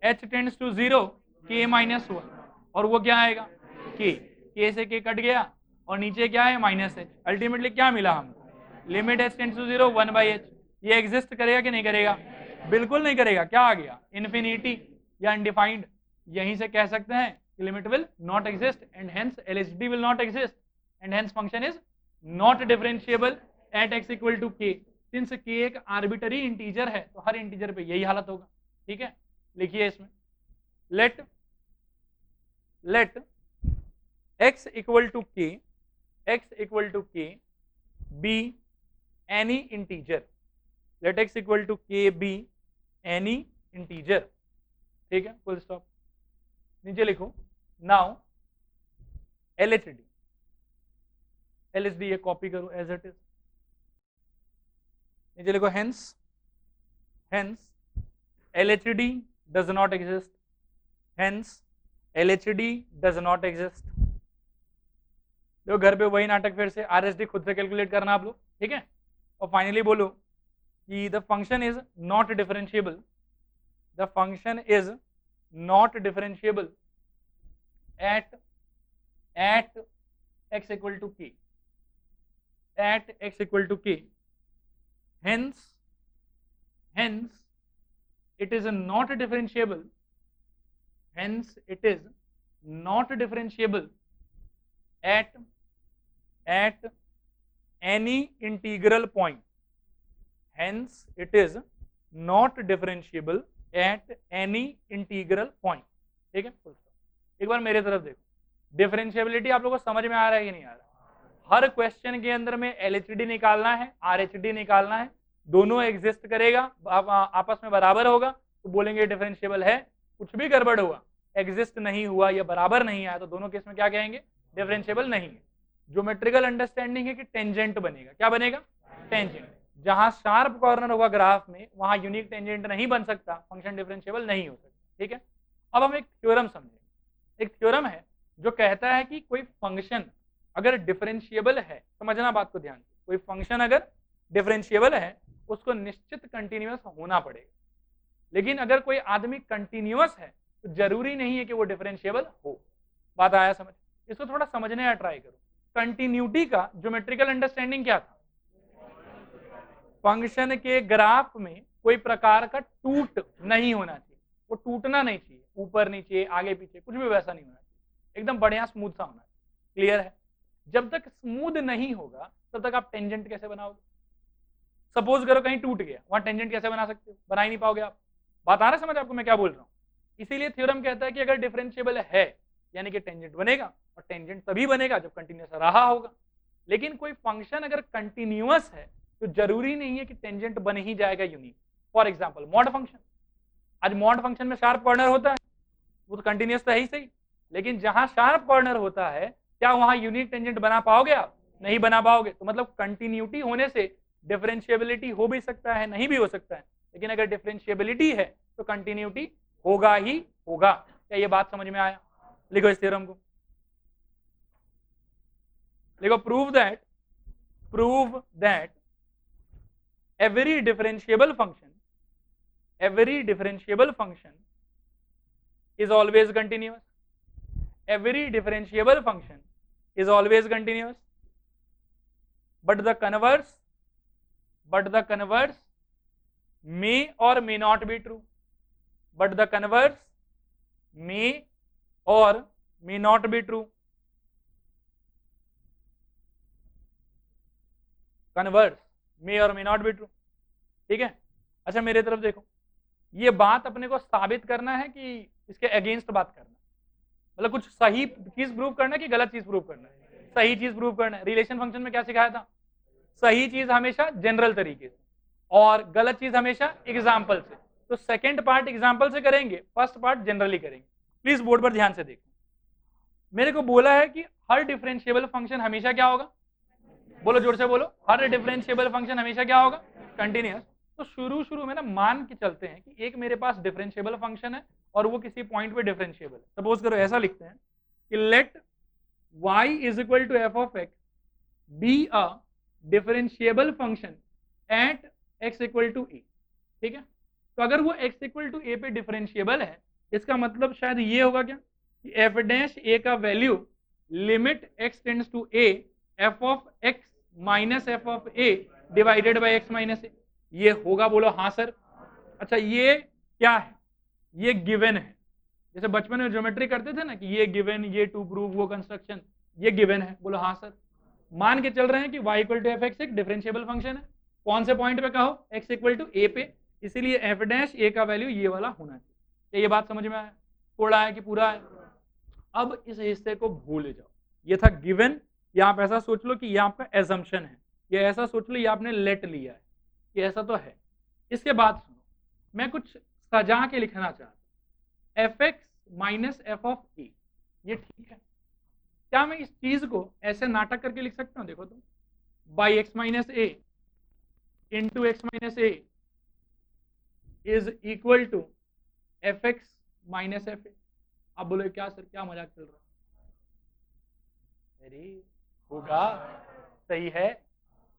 h tends to 0 k minus 1, और वो क्या आएगा k से k कट गया, और नीचे क्या है माइनस h। अल्टीमेटली क्या मिला हमको, limit h tends to 0 1 by h। ये एग्जिस्ट करेगा कि नहीं करेगा, बिल्कुल नहीं करेगा। क्या आ गया, इन्फिनिटी या अनडिफाइंड। यहीं से कह सकते हैं कि limit will not exist and hence LHD will not exist and hence function is not differentiable at x equal to k। Since k एक आर्बिटरी इंटीजर है तो हर इंटीजर पे यही हालत होगा। ठीक है, लिखिए इसमें, let x equal to k be any integer, let x equal to k be any integer। ठीक है, फुल स्टॉप। नीचे लिखो, नाउ LHD ये कॉपी करो एज इट इज। नीचे लिखो hence LHD does not exist, hence LHD does not exist। देखो घर पे वही नाटक फिर से, RSD खुद से कैलकुलेट करना आप लोग, ठीक है। और फाइनली बोलो कि the function is not differentiable, the function is not differentiable at x equal to k, at x equal to k, hence it is not differentiable, hence it is not differentiable at any integral point, hence it is not differentiable at any integral point। ठीक है, एक बार मेरे तरफ देखो, differentiability आप लोगों को समझ में आ रहा है कि नहीं आ रहा। हर क्वेश्चन के अंदर में LHD निकालना है, RHD निकालना है, दोनों एग्जिस्ट करेगा, आपस में बराबर होगा तो बोलेंगे डिफरेंशिएबल है। कुछ भी गड़बड़ हुआ, एग्जिस्ट नहीं हुआ या बराबर नहीं आया तो दोनों केस में क्या कहेंगे, डिफरेंशिएबल नहीं है। ज्योमेट्रिकल अंडरस्टैंडिंग है कि टेंजेंट बनेगा, क्या बनेगा, टेंजेंट। जहां शार्प कॉर्नर होगा ग्राफ में वहां यूनिक टेंजेंट नहीं बन सकता, फंक्शन डिफरेंशिएबल नहीं हो सकता। ठीक है, अब हम एक थ्योरम समझेंगे। एक थ्योरम है जो कहता है कि कोई फंक्शन अगर डिफरेंशिएबल है, समझना बात को ध्यान से, कोई फंक्शन अगर डिफरेंशिएबल है उसको निश्चित कंटिन्यूअस होना पड़ेगा। लेकिन अगर कोई आदमी कंटिन्यूअस है तो जरूरी नहीं है कि वो डिफरेंशिएबल हो। बात आया समझ? इसको थोड़ा समझने का ट्राई करो। कंटिन्यूटी का ज्योमेट्रिकल अंडरस्टैंडिंग क्या था? फंक्शन के ग्राफ में कोई प्रकार का टूट नहीं होना चाहिए, वो टूटना नहीं चाहिए, ऊपर नीचे आगे पीछे कुछ भी वैसा नहीं होना चाहिए, एकदम बढ़िया स्मूथ सा होना चाहिए। क्लियर है? जब तक स्मूथ नहीं होगा तब तक आप टेंजेंट कैसे बनाओगे? सपोज करो कहीं टूट गया, वहां टेंजेंट कैसे बना सकते हो? बना ही नहीं पाओगे आप। बात आ रहा समझ आपको मैं क्या बोल रहा हूँ? इसीलिए थ्योरम कहता है कि अगर डिफरेंशिएबल है यानी कि टेंजेंट बनेगा, और टेंजेंट तभी बनेगा जब कंटिन्यूअस रहा होगा। लेकिन कोई फंक्शन अगर कंटिन्यूअस है तो जरूरी नहीं है कि टेंजेंट बन ही जाएगा unique. For example mod function, आज मॉड फंक्शन में शार्प कॉर्नर होता है, वो तो कंटिन्यूअस तो है ही सही, लेकिन जहां शार्प कॉर्नर होता है क्या वहां यूनिक टेंजेंट बना पाओगे आप? नहीं बना पाओगे। तो मतलब कंटिन्यूटी होने से डिफरेंशिएबिलिटी हो भी सकता है, नहीं भी हो सकता है, लेकिन अगर डिफरेंशिएबिलिटी है तो कंटिन्यूटी होगा ही होगा। क्या ये बात समझ में आया? लिखो इस थ्योरम को, लिखो prove that every differentiable function is always continuous. Every differentiable function is always continuous, but the converse may or may not be true. But the converse may or may not be true. Converse may or may not be true. ठीक है? अच्छा मेरे तरफ देखो, ये बात अपने को साबित करना है कि इसके अगेंस्ट बात करना, मतलब कुछ सही चीज प्रूव करना है कि गलत चीज प्रूव करना है? सही चीज प्रूव करना है। रिलेशन फंक्शन में क्या सिखाया था? सही चीज हमेशा जनरल तरीके से और गलत चीज हमेशा एग्जाम्पल से। तो सेकंड पार्ट एग्जाम्पल से करेंगे, फर्स्ट पार्ट जनरली करेंगे। प्लीज बोर्ड पर ध्यान से देखो, मेरे को बोला है कि हर डिफरेंशिएबल फंक्शन हमेशा क्या होगा? बोलो जोर से बोलो, हर डिफरेंशिएबल फंक्शन हमेशा क्या होगा? कंटिन्यूअस। तो शुरू में ना मान के चलते हैं कि एक मेरे पास डिफरेंशिएबल फंक्शन है और वो किसी पॉइंट पे डिफरेंशिएबल है। सपोज करो ऐसा लिखते हैं कि let y is equal to f of x be a differentiable function at x equal to a. ठीक है, तो अगर वो x इक्वल टू ए पे डिफरेंशिएबल है, इसका मतलब शायद ये होगा क्या कि एफ डैश ए का value limit x tends to a f of x minus f of a divided by x minus a. ये होगा? बोलो हाँ सर। अच्छा ये क्या है? ये गिवन है। जैसे बचपन में ज्योमेट्री करते थे ना कि ये गिवन, ये टू प्रूव, वो कंस्ट्रक्शन, ये गिवन है। बोलो हाँ सर। मान के चल रहे हैं कि y equal to f x एक डिफरेंशिएबल फंक्शन है। कौन से पॉइंट पे कहो? x इक्वल टू ए पे, इसीलिए एफ डैश ए का वैल्यू ये वाला होना चाहिए। ये बात समझ में आया? थोड़ा है कि पूरा है? अब इस हिस्से को भूल जाओ, ये था गिवन। या आप ऐसा सोच लो कि ये आपका एजम्पशन है, या ऐसा सोच लो ये आपने लेट लिया है, कि ऐसा तो है। इसके बाद सुनो, मैं कुछ सजा के लिखना चाहता हूं, f x minus f of a, ये ठीक है? क्या मैं इस चीज को ऐसे नाटक करके लिख सकता हूं? देखो तो, by x minus a into x minus a is equal to f x minus f a. आप बोले क्या सर, क्या मजाक चल रहा है? अरे होगा, सही है,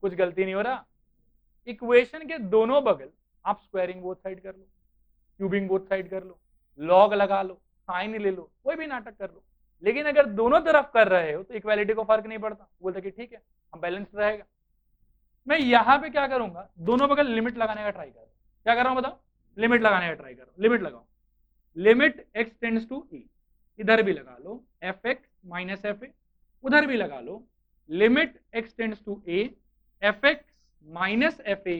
कुछ गलती नहीं हो रहा। इक्वेशन के दोनों बगल आप स्क्वायरिंग बोथ साइड कर लो, क्यूबिंग बोथ साइड कर लो, लॉग लगा लो, साइन ले लो, कोई भी नाटक कर लो। लेकिन अगर दोनों तरफ कर रहे हो तो इक्वालिटी को फर्क नहीं पड़ता, बोलते कि ठीक है हम बैलेंस रहेगा। मैं यहाँ पे क्या करूंगा? दोनों बगल लिमिट लगाने का ट्राई कर रहा हूँ। क्या कर रहा हूँ बताओ? लिमिट लगाने का ट्राई कर रहा हूँ। लिमिट लगाओ, limit x tends to a, इधर भी लगा लो f x minus f a, उधर भी लगा लो limit x tends to a f x minus f a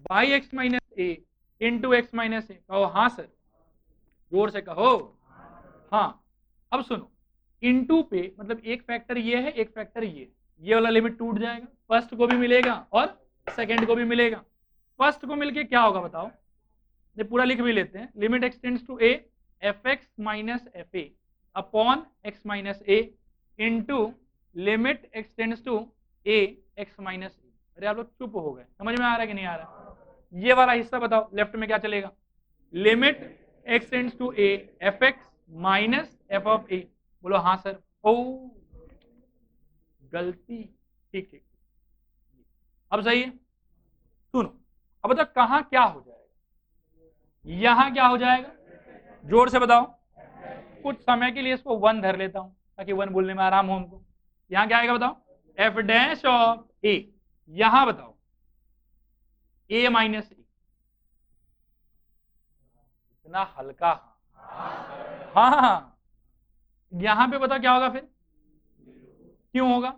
by x minus a into x minus a. कहो हाँ सर, जोर से कहो हाँ। अब सुनो, इंटू पे मतलब एक फैक्टर ये है, एक फैक्टर ये वाला लिमिट टूट जाएगा, फर्स्ट को भी मिलेगा और सेकंड को भी मिलेगा। फर्स्ट को मिलके क्या होगा बताओ? ये पूरा लिख भी लेते हैं, limit x tends to a f x minus f a upon x minus a into limit x tends to a x minus a. अरे आप लोग चुप हो गए, समझ में आ रहा है कि नहीं आ रहा? ये वाला हिस्सा बताओ, लेफ्ट में क्या चलेगा? Limit x tends to a f x minus f of a. बोलो हाँ सर। ओ गलती, ठीक ठीक। अब सही है, सुनो अब बताओ कहां क्या हो जाएगा? यहां क्या हो जाएगा? जोर से बताओ। कुछ समय के लिए इसको 1 धर लेता हूं ताकि 1 बोलने में आराम हो हमको। यहां क्या आएगा बताओ? एफ डैश ऑफ ए। यहां बताओ a माइनस ए। इतना हल्का? हाँ। यहां पे बताओ क्या होगा फिर? क्यों होगा?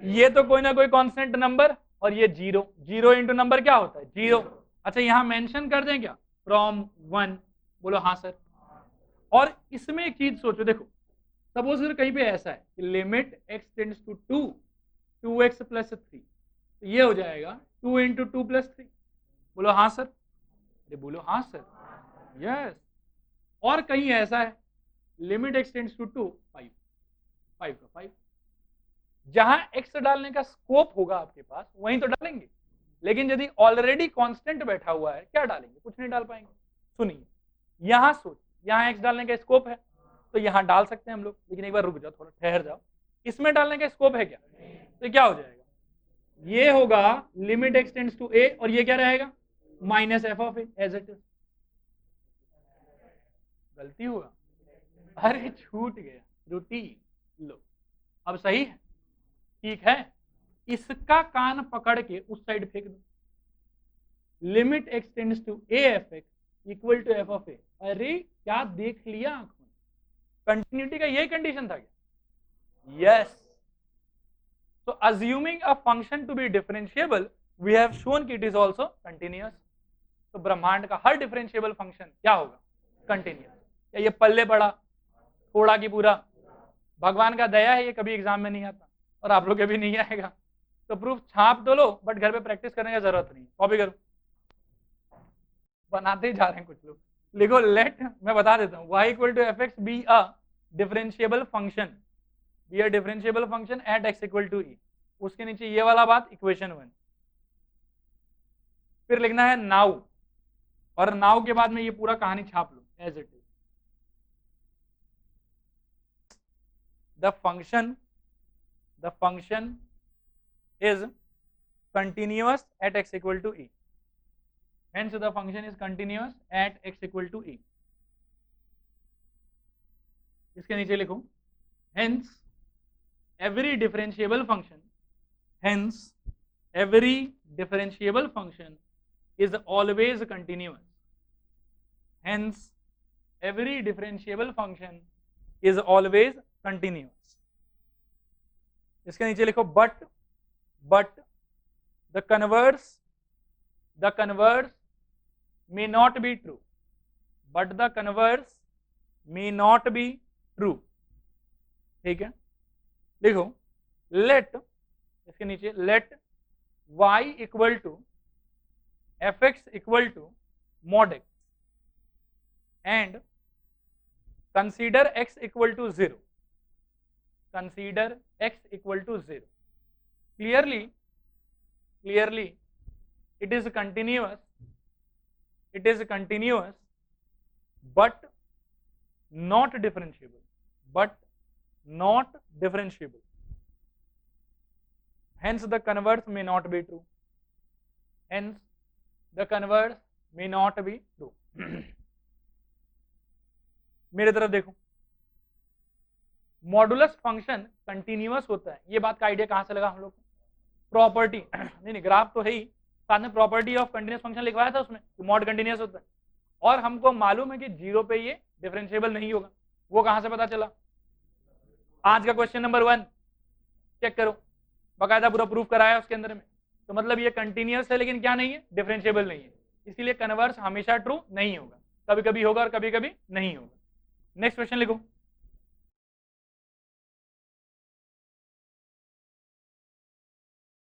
ये तो कोई ना कोई कांस्टेंट नंबर और ये 0, 0 इंटू नंबर क्या होता है? 0। अच्छा यहां मेंशन कर दें क्या? फ्रॉम 1। बोलो हाँ सर। और इसमें एक चीज सोचो, देखो सपोज अगर कहीं पे ऐसा है कि limit x tends to 2 2x plus 3, तो ये हो जाएगा 2 इंटू 2 प्लस 3। बोलो हाँ सर। अरे बोलो हाँ सर। यस। और कहीं ऐसा है लिमिट x टेंड्स टू 2 5 5 का 5, जहां x डालने का स्कोप होगा आपके पास वहीं तो डालेंगे, लेकिन यदि ऑलरेडी कांस्टेंट बैठा हुआ है क्या डालेंगे? कुछ नहीं डाल पाएंगे। सुनिए यहां सोच, यहां x डालने का स्कोप है तो यहां डाल सकते हैं हम लोग, लेकिन एक बार रुक जाओ, थोड़ा ठहर जाओ। इसमें डालने का स्कोप है क्या? तो क्या हो जाएगा? ये होगा limit x tends to a और ये क्या रहेगा? Minus f of a as it is. गलती हुआ? अरे छूट गया, रूटीन। लो अब सही है, ठीक है। इसका कान पकड़ के उस साइड फेंक दो। Limit x tends to a f x equal to f of a. अरे क्या देख लिया आंख में? कंटिन्यूटी का यही कंडीशन था क्या? Yes. So assuming a function to be differentiable, we have shown कि it is also continuous. तो ब्रह्मांड का हर डिफरेंशिएबल फंक्शन क्या होगा? कंटिन्यूस। क्या ये पल्ले पड़ा थोड़ा की पूरा? भगवान का दया है, ये कभी एग्जाम में नहीं आता और आप लोग के भी नहीं आएगा। तो प्रूफ छाप तो लो, बट घर पे प्रैक्टिस करने की जरूरत नहीं, कॉपी करो। बनाते ही जा रहे हैं कुछ लोग। लिखो लेट, मैं बता देता हूँ, y equal to f x be a differentiable function, be a differentiable function at x equal to e. उसके नीचे ये वाला बात इक्वेशन 1। फिर लिखना है नाउ, और नाउ के बाद में ये पूरा कहानी छाप लो as it is. The function is continuous at x equal to e. Hence the function is continuous at x equal to e. इसके नीचे लिखो hence every differentiable function is always continuous. Hence every differentiable function is always continuous. इसके नीचे लिखो but the converse may not be true. But the converse may not be true. ठीक है, लिखो let, इसके नीचे let y equal to f x equal to mod x and consider x equal to 0. Consider x equal to 0. Clearly it is continuous but not differentiable, hence the converse may not be true. मेरे तरफ देखो, modulus function continuous होता है, ये बात का idea कहां से लगा हम लोग को? प्रॉपर्टी नहीं ग्राफ तो है ही, साथ में प्रॉपर्टी ऑफ कंटिन्यूअस फंक्शन लिखवाया था उसमें कि मॉड कंटिन्यूअस होता है, और हमको मालूम है कि 0 पे ये डिफरेंशिएबल नहीं होगा। वो कहां से पता चला? आज का क्वेश्चन नंबर 1 चेक करो, बाकायदा पूरा प्रूफ कराया उसके अंदर में। तो मतलब ये कंटिन्यूअस है लेकिन क्या नहीं है? डिफरेंशिएबल नहीं है, इसीलिए कन्वर्स हमेशा ट्रू नहीं होगा, कभी कभी होगा और कभी कभी नहीं होगा। नेक्स्ट क्वेश्चन लिखो।